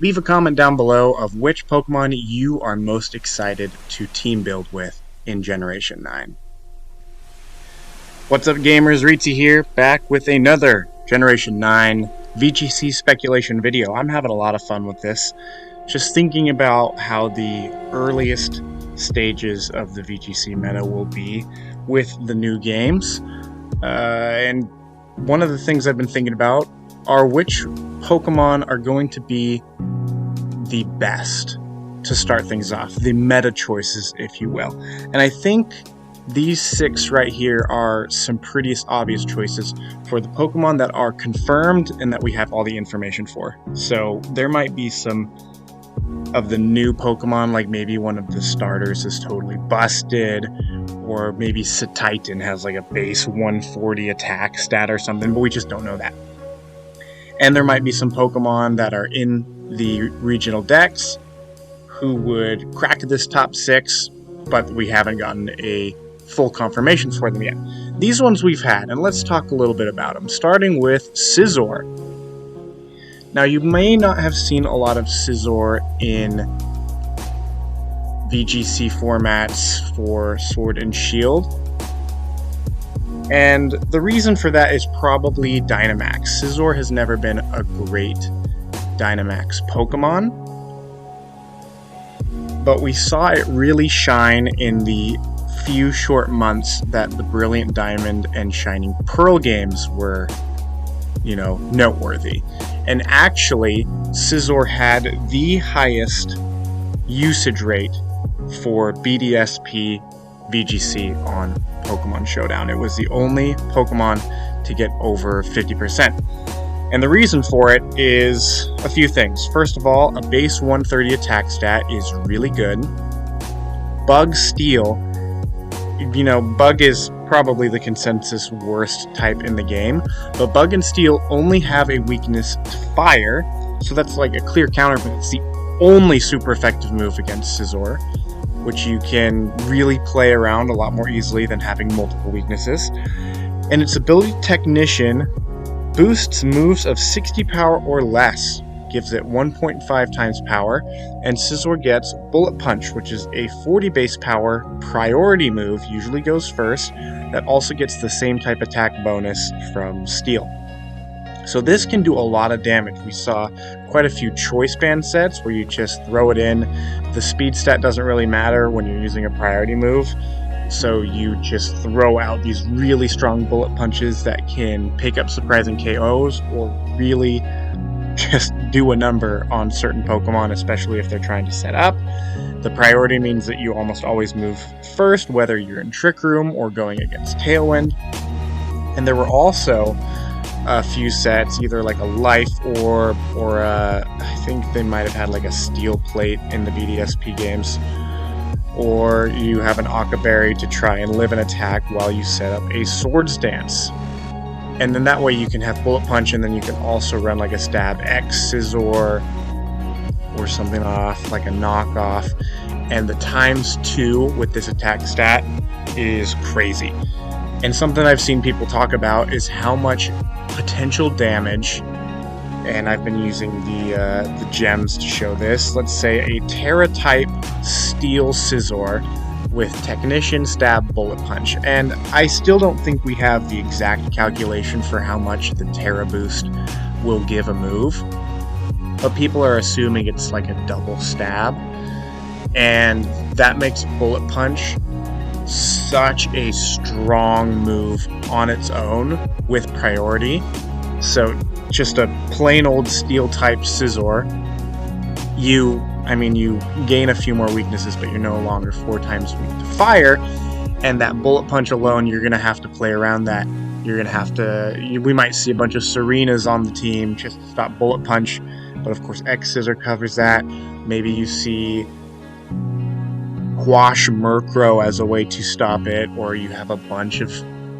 Leave a comment down below of which Pokemon you are most excited to team build with in Generation 9. What's up gamers, Ritzy here, back with another Generation 9 VGC speculation video. I'm having a lot of fun with this, just thinking about how the earliest stages of the VGC meta will be with the new games. And one of the things I've been thinking about are which Pokemon are going to be the best to start things off, the meta choices, if you will. And I think these 6 right here are some pretty obvious choices for the Pokemon that are confirmed and that we have all the information for. So there might be some of the new Pokemon, like maybe one of the starters is totally busted, or maybe Titan has like a base 140 attack stat or something, but we just don't know that. And there might be some Pokemon that are in the regional decks who would crack this top 6, but we haven't gotten a full confirmation for them yet. These ones we've had, and let's talk a little bit about them, starting with Scizor. Now, you may not have seen a lot of Scizor in VGC formats for Sword and Shield. And the reason for that is probably Dynamax. Scizor has never been a great Dynamax Pokemon, but we saw it really shine in the few short months that the Brilliant Diamond and Shining Pearl games were, noteworthy. And actually, Scizor had the highest usage rate for BDSP VGC on Pokemon Showdown. It was the only Pokemon to get over 50%. And the reason for it is a few things. First of all, a base 130 attack stat is really good. Bug Steel, Bug is probably the consensus worst type in the game, but Bug and Steel only have a weakness to fire, so that's like a clear counter, but it's the only super effective move against Scizor, which you can really play around a lot more easily than having multiple weaknesses. And its ability Technician boosts moves of 60 power or less, gives it 1.5 times power, and Scizor gets Bullet Punch, which is a 40 base power priority move, usually goes first, that also gets the same type attack bonus from Steel. So this can do a lot of damage. We saw quite a few choice band sets where you just throw it in. The speed stat doesn't really matter when you're using a priority move, so you just throw out these really strong bullet punches that can pick up surprising KOs or really just do a number on certain Pokemon, especially if they're trying to set up. The priority means that you almost always move first, whether you're in Trick Room or going against Tailwind. And there were also a few sets, either like a life or I think they might have had like a steel plate in the BDSP games, or you have an Occaberry to try and live an attack while you set up a Swords Dance. And then that way you can have Bullet Punch, and then you can also run like a Stab X Scizor or something off, like a knockoff. And the ×2 with this attack stat is crazy. And something I've seen people talk about is how much potential damage, and I've been using the gems to show this. Let's say a Terra-type Steel Scizor with Technician, Stab, Bullet Punch. And I still don't think we have the exact calculation for how much the Terra boost will give a move, but people are assuming it's like a double stab, and that makes Bullet Punch such a strong move on its own with priority. So just a plain old steel type Scizor, you gain a few more weaknesses, but you're no longer 4 times weak to fire, and that Bullet Punch alone, you're going to have to play around that. You're going to have to, we might see a bunch of Serenas on the team just to stop Bullet Punch, but of course X Scizor covers that. Maybe you see Quash Murkrow as a way to stop it, or you have a bunch of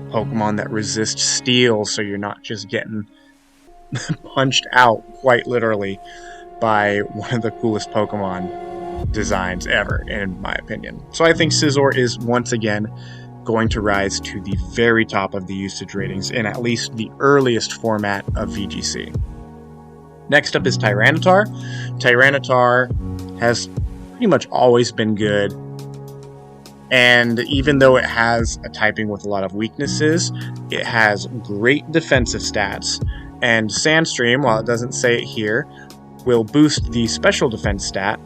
Pokemon that resist Steel, so you're not just getting punched out, quite literally, by one of the coolest Pokemon designs ever, in my opinion. So I think Scizor is, once again, going to rise to the very top of the usage ratings in at least the earliest format of VGC. Next up is Tyranitar. Tyranitar has pretty much always been good, and even though it has a typing with a lot of weaknesses, it has great defensive stats. And Sandstream, while it doesn't say it here, will boost the special defense stat,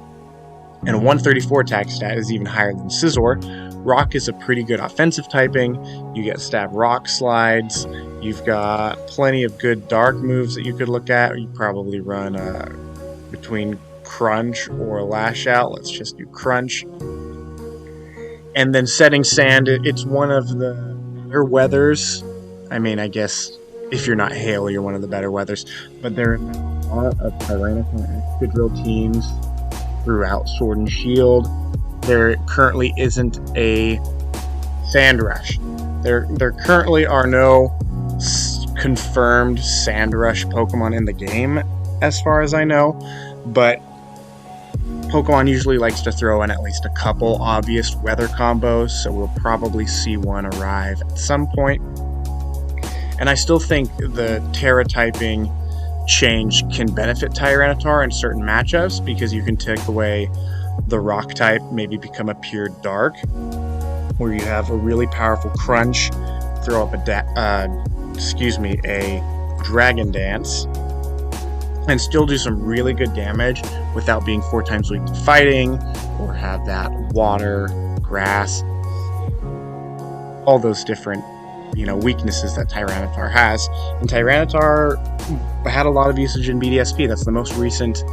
and a 134 attack stat is even higher than Scizor. Rock is a pretty good offensive typing. You get stab rock slides. You've got plenty of good dark moves that you could look at. You probably run between Crunch or Lash Out. Let's just do Crunch. And then Setting Sand, it's one of the better weathers. I mean, I guess if you're not Hail, you're one of the better weathers. But there are a lot of Tyranitar Excadrill teams throughout Sword and Shield. There currently isn't a Sand Rush. There currently are no confirmed Sand Rush Pokemon in the game, as far as I know, but Pokemon usually likes to throw in at least a couple obvious weather combos, so we'll probably see one arrive at some point. And I still think the Terra typing change can benefit Tyranitar in certain matchups, because you can take away the rock type, maybe become a pure dark, where you have a really powerful Crunch, throw up a Dragon Dance, and still do some really good damage without being 4 times weak to fighting, or have that water, grass, all those different weaknesses that Tyranitar has. And Tyranitar had a lot of usage in BDSP. That's the most recent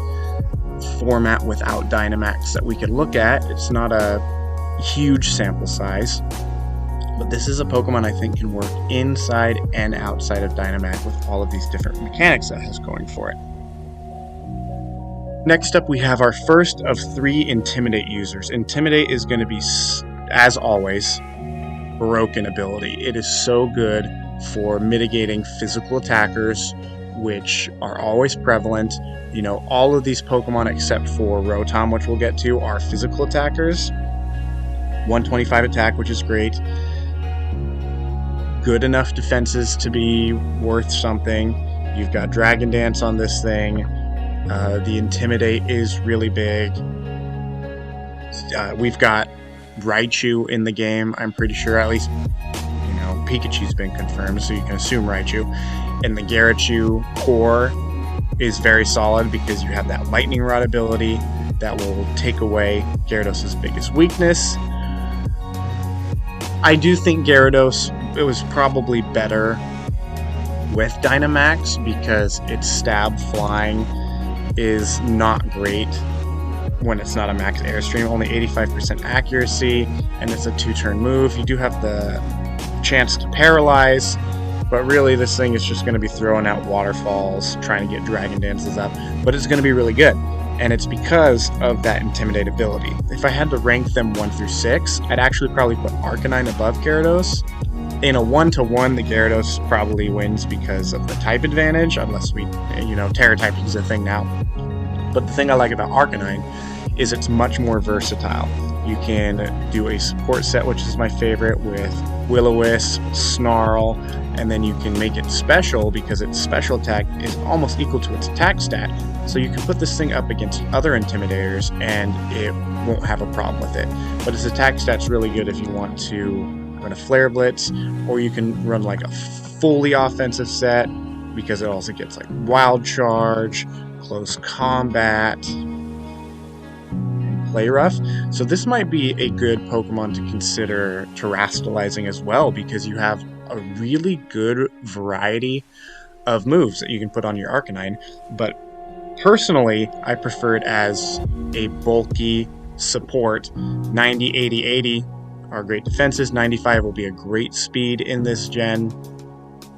format without Dynamax that we could look at. It's not a huge sample size, but this is a Pokemon I think can work inside and outside of Dynamax with all of these different mechanics that it has going for it. Next up, we have our first of 3 Intimidate users. Intimidate is going to be, as always, broken ability. It is so good for mitigating physical attackers, which are always prevalent. All of these Pokemon except for Rotom, which we'll get to, are physical attackers. 125 attack, which is great. Good enough defenses to be worth something. You've got Dragon Dance on this thing. The Intimidate is really big. We've got Raichu in the game, I'm pretty sure. At least, Pikachu's been confirmed, so you can assume Raichu. And the Gyarados core is very solid because you have that Lightning Rod ability that will take away Gyarados' biggest weakness. I do think Gyarados, it was probably better with Dynamax because its stab flying is not great when it's not a max airstream. Only 85% accuracy, and it's a 2-turn move. You do have the chance to paralyze, but really this thing is just going to be throwing out waterfalls, trying to get Dragon Dances up, but it's going to be really good, and it's because of that Intimidate ability. If I had to rank them 1 through 6, I'd actually probably put Arcanine above Gyarados. In a 1-to-1, the Gyarados probably wins because of the type advantage, unless we, Terra typing is a thing now. But the thing I like about Arcanine is it's much more versatile. You can do a support set, which is my favorite, with Will-O-Wisp, Snarl, and then you can make it special because its special attack is almost equal to its attack stat. So you can put this thing up against other Intimidators and it won't have a problem with it. But its attack stat's really good if you want to run a Flare Blitz, or you can run like a fully offensive set because it also gets like Wild Charge, Close Combat, Play Rough. So this might be a good Pokemon to consider terastallizing as well, because you have a really good variety of moves that you can put on your Arcanine. But personally, I prefer it as a bulky support. 90, 80, 80 are great defenses. 95 will be a great speed in this gen.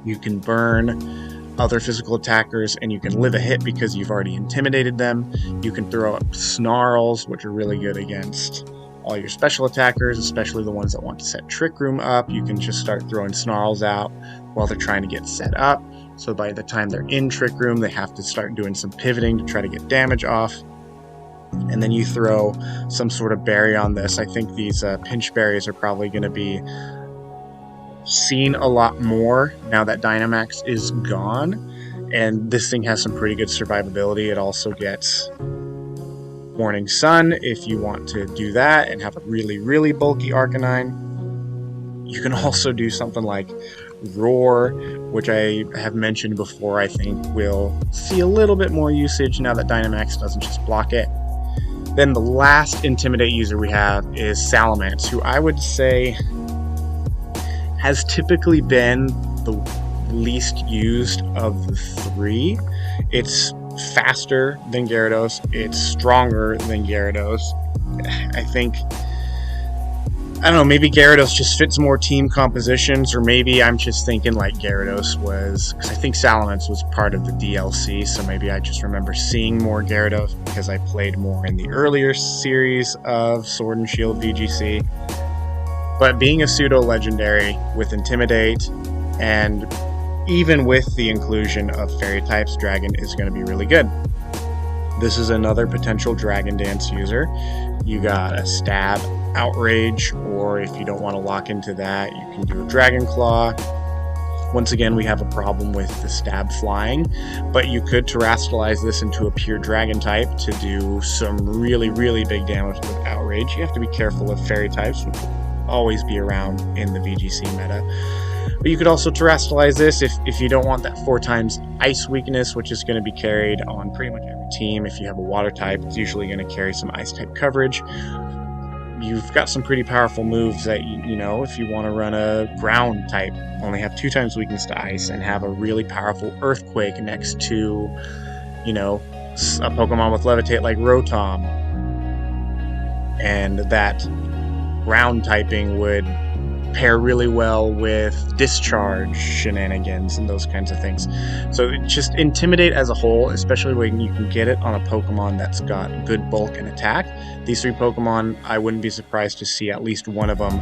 You can burn other physical attackers, and you can live a hit because you've already intimidated them. You can throw up Snarls, which are really good against all your special attackers, especially the ones that want to set Trick Room up. You can just start throwing Snarls out while they're trying to get set up. So by the time they're in Trick Room, they have to start doing some pivoting to try to get damage off. And then you throw some sort of berry on this. I think these pinch berries are probably going to be seen a lot more now that Dynamax is gone, And this thing has some pretty good survivability. It also gets Morning Sun if you want to do that and have a really, really bulky Arcanine. You can also do something like Roar, which I have mentioned before. I think will see a little bit more usage now that Dynamax doesn't just block it. Then the last Intimidate user we have is Salamence, who I would say has typically been the least used of the three. It's faster than Gyarados, it's stronger than Gyarados. I think, I don't know, maybe Gyarados just fits more team compositions, or maybe I'm just thinking like Gyarados was, because I think Salamence was part of the DLC, so maybe I just remember seeing more Gyarados because I played more in the earlier series of Sword and Shield VGC. But being a pseudo-legendary with Intimidate, and even with the inclusion of Fairy types, Dragon is going to be really good. This is another potential Dragon Dance user. You got a Stab, Outrage, or if you don't want to lock into that, you can do a Dragon Claw. Once again, we have a problem with the Stab flying, but you could Terrastalize this into a pure Dragon type to do some really, really big damage with Outrage. You have to be careful of Fairy types, which will always be around in the VGC meta. But you could also Terrastalize this if you don't want that 4x Ice weakness, which is going to be carried on pretty much every team. If you have a Water type, it's usually going to carry some Ice type coverage. You've got some pretty powerful moves that, you know, if you want to run a Ground type, only have 2x weakness to Ice, and have a really powerful Earthquake next to, you know, a Pokemon with Levitate like Rotom. And that Ground typing would pair really well with Discharge shenanigans and those kinds of things. So just Intimidate as a whole, especially when you can get it on a Pokemon that's got good bulk and attack. These three Pokemon, I wouldn't be surprised to see at least one of them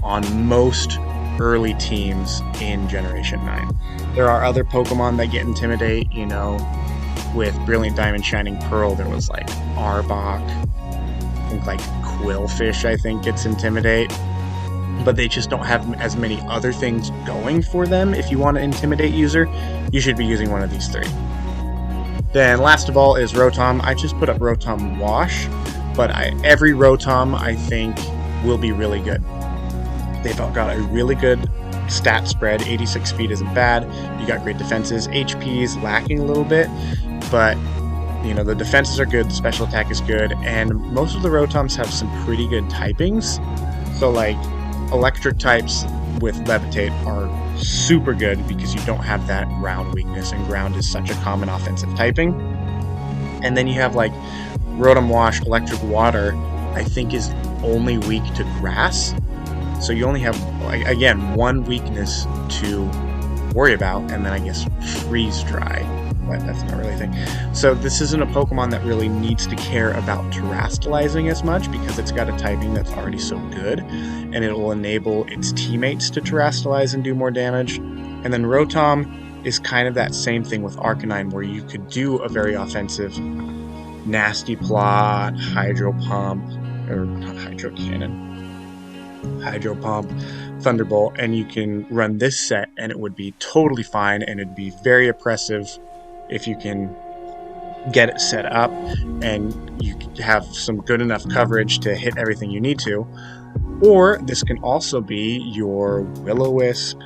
on most early teams in Generation 9. There are other Pokemon that get Intimidate, you know, with Brilliant Diamond, Shining Pearl, there was like Arbok, I think like Quillfish, I think gets Intimidate. But they just don't have as many other things going for them. If you want to Intimidate user, you should be using one of these three. Then last of all is Rotom. I just put up Rotom Wash, but every Rotom I think will be really good. They've got a really good stat spread. 86 speed isn't bad. You got great defenses. HP is lacking a little bit, but you know, the defenses are good, the special attack is good, and most of the Rotoms have some pretty good typings. So like Electric types with Levitate are super good because you don't have that ground weakness, and ground is such a common offensive typing. And then you have like Rotom Wash, Electric Water, I think is only weak to grass. So you only have, again, one weakness to worry about, and then I guess Freeze Dry, but that's not really a thing. So this isn't a Pokemon that really needs to care about Terrastalizing as much because it's got a typing that's already so good, and it will enable its teammates to Terrastalize and do more damage. And then Rotom is kind of that same thing with Arcanine, where you could do a very offensive Nasty Plot, Hydro Pump, or not Hydro Cannon, Hydro Pump, Thunderbolt, and you can run this set and it would be totally fine, and it'd be very oppressive if you can get it set up and you have some good enough coverage to hit everything you need to. Or this can also be your Will-O-Wisp,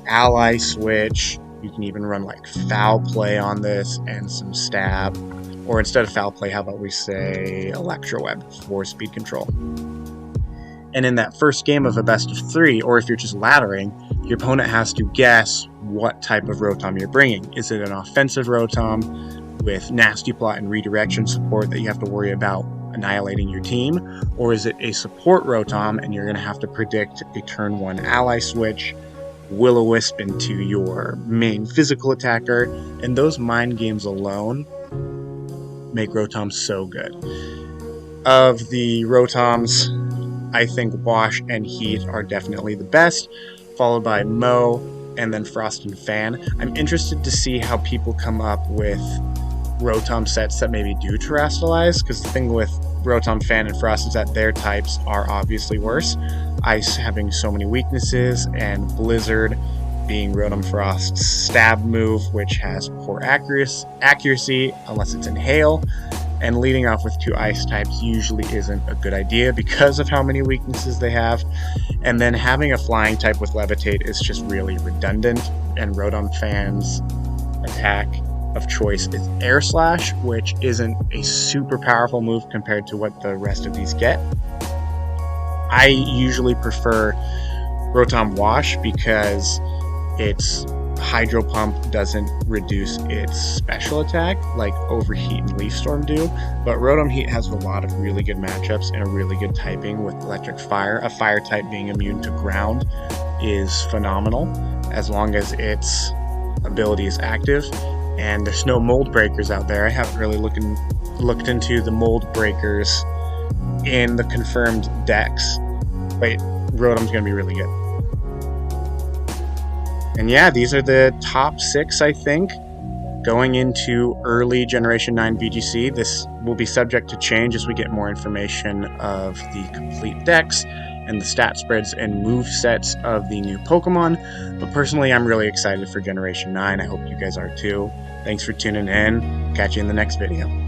Ally Switch. You can even run like Foul Play on this and some Stab. Or instead of Foul Play, how about we say Electroweb for speed control. And in that first game of a best of 3, or if you're just laddering, your opponent has to guess what type of Rotom you're bringing. Is it an offensive Rotom with Nasty Plot and Redirection support that you have to worry about annihilating your team? Or is it a support Rotom and you're going to have to predict a turn 1 Ally Switch, Will-O-Wisp into your main physical attacker? And those mind games alone make Rotom so good. Of the Rotoms, I think Wash and Heat are definitely the best, followed by Mow, and then Frost and Fan. I'm interested to see how people come up with Rotom sets that maybe do Terrastalize, because the thing with Rotom, Fan, and Frost is that their types are obviously worse. Ice having so many weaknesses, and Blizzard being Rotom Frost's stab move, which has poor accuracy unless it's in hail, and leading off with 2 ice types usually isn't a good idea because of how many weaknesses they have. And then having a flying type with Levitate is just really redundant, and Rotom fans' attack of choice is Air Slash, which isn't a super powerful move compared to what the rest of these get. I usually prefer Rotom Wash because its Hydro Pump doesn't reduce its special attack like Overheat and Leaf Storm do, but Rotom Heat has a lot of really good matchups and a really good typing with Electric Fire. A fire type being immune to ground is phenomenal as long as its ability is active, and there's no mold breakers out there. I haven't really looked into the mold breakers in the confirmed decks, but Rotom's going to be really good. And yeah, these are the top 6, I think, going into early Generation 9 VGC. This will be subject to change as we get more information of the complete decks and the stat spreads and move sets of the new Pokemon. But personally, I'm really excited for Generation 9. I hope you guys are too. Thanks for tuning in. Catch you in the next video.